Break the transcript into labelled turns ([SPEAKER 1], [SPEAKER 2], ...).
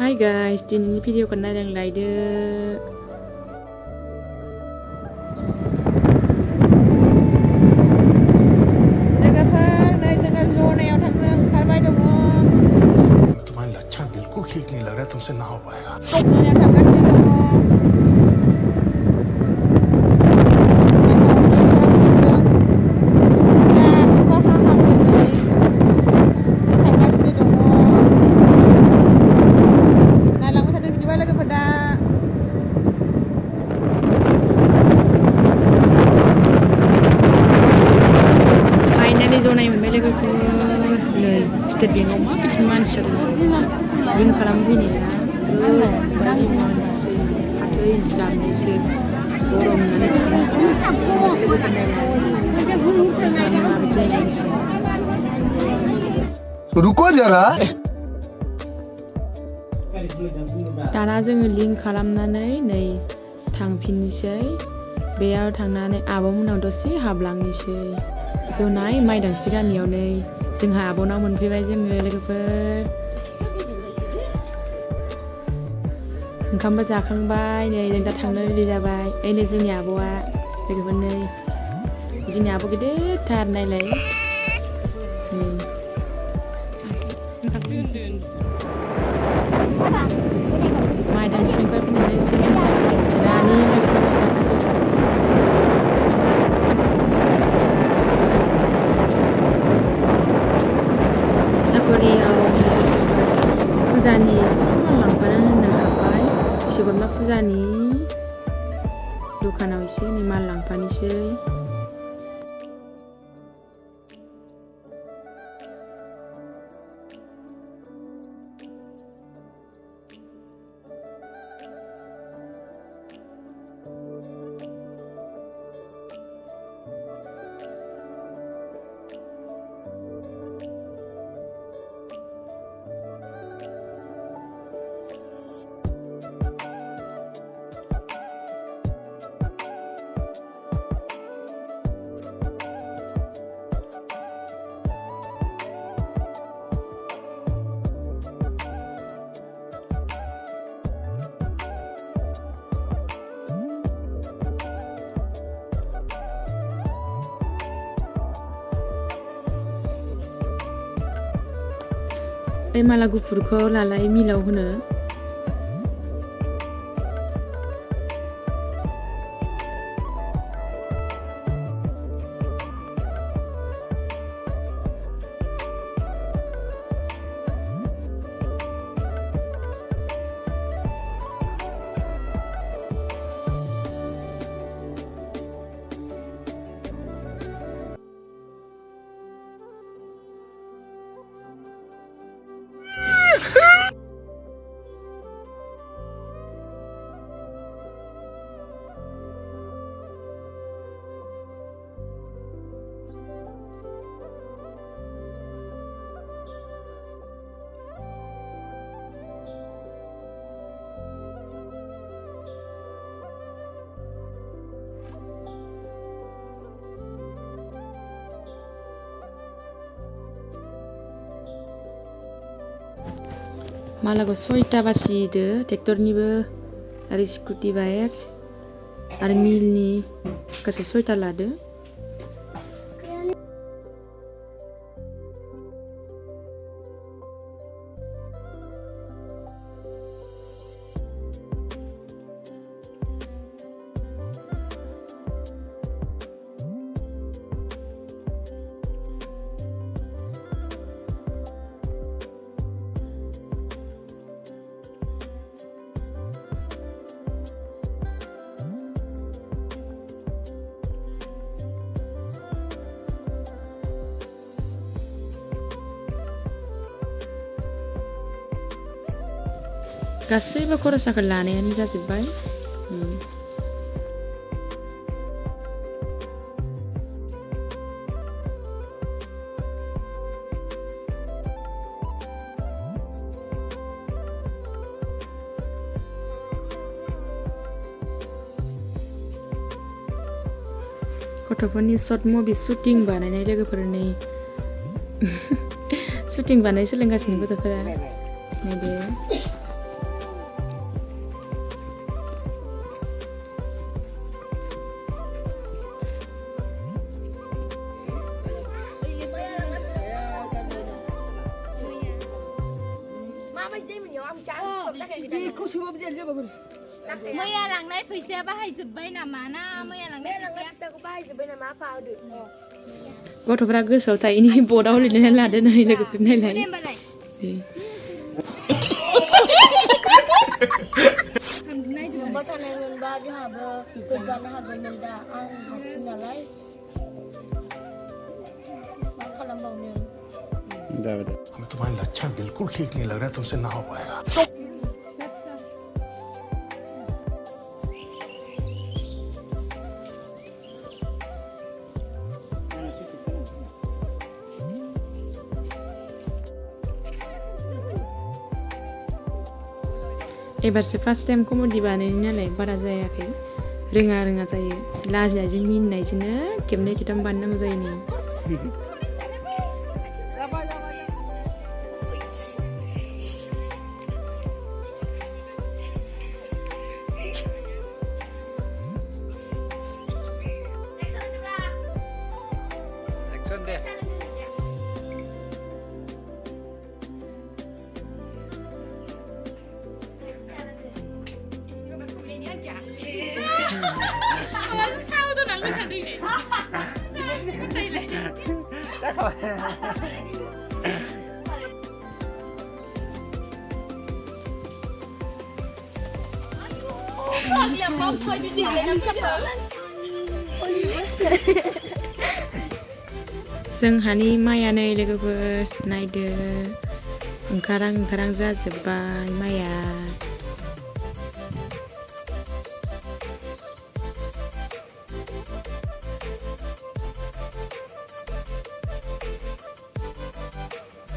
[SPEAKER 1] Hi guys, दिनैनि भिडिअखौ नायलांलायदो। लोगोफोर नै जोङो जनायाव थांनो ओंखारबाय दङ।
[SPEAKER 2] तुम्हारा लक्षण बिल्कुल ठीक नहीं लग रहा है, तुमसे ना हो पाएगा।
[SPEAKER 1] जनायाव थांगासिनो दङ। जनाय मोनबाय लोगोफोर नै स्टेट बेंकआव माबायदि मानसि जादों लिंक खालामफैनाया ओरैबायदि मानसि फाथै जानायसो गरम होननानै
[SPEAKER 2] रुको जरा
[SPEAKER 1] दाना जोङो लिंक खालामनानै नै थांफिननोसै बेयाव थांनानै आब'मोनाव दसे हाबलांनोसै जनाय माइदांस्रि गामियाव नै जोंहा आब'नाव मोनफैबाय जोङो लोगोफोर ओंखामबो जाखांबाय नै जों दा थांनो रेडि जाबाय नै जोंनि आब'आ लोगोफोर नै जोंनि आब' गिदिरथार नायलाय माइदांस्रिनिफ्राय फैनानै सिमेन्ट सापरिनि फुजानि एसे माल लांफानो होननो हाबाय बिश्वकर्मा फुजानि दखानाव एसे नै माल लांफानोसै माला गुफुरखौ लालाय मिलाव होनो मालाखौ 6टा बासिदो ट्रेक्टरनिबो आरो स्कुटि बाइक आरो मिलनि गासै 6टा लादो गासैबो खरसाखौ लानायानो जाजोब्बाय गथ'फोरनि शर्ट मुभि शुटिं बानायनाय लोगोफोरनि शुटिं बानाय सोलोंगासिनो गथ'फोरा नायदो
[SPEAKER 3] बेखौ सोबा बिदि जाबाबो
[SPEAKER 4] मैया लांनाय फैसाया बाहायजोब्बाय नामा ना मैया लांनाय
[SPEAKER 5] फैसाखौ बाहायजोब्बाय नामा आफा होदो
[SPEAKER 1] गथ'फ्रा गोसोआव थायैनि बर्डआव लिरनानै लादो नै लोगोफोर नायलाय
[SPEAKER 4] दे होमबालाय
[SPEAKER 5] नोंबा थानाय मोनबा जोंहाबो गोग्गानो हागौमोन दा आं हारसिं नालाय मा खालामबावनो
[SPEAKER 2] हमें तुम्हारे लक्षण बिल्कुल ठीक नहीं लग रहा है तुमसे ना हो पाएगा
[SPEAKER 1] एबारसो फार्स्ट टाइम कमेडि बानायनाय नालाय बारा जायाखै रोङा जायो लाजिनायजों मिनिनायजोंनो खेबनै खेबथाम बानायनांगौ जायो नै जोंहानि माइया नै लोगोफोर नायदो ओंखारां जाजोब्बाय माइया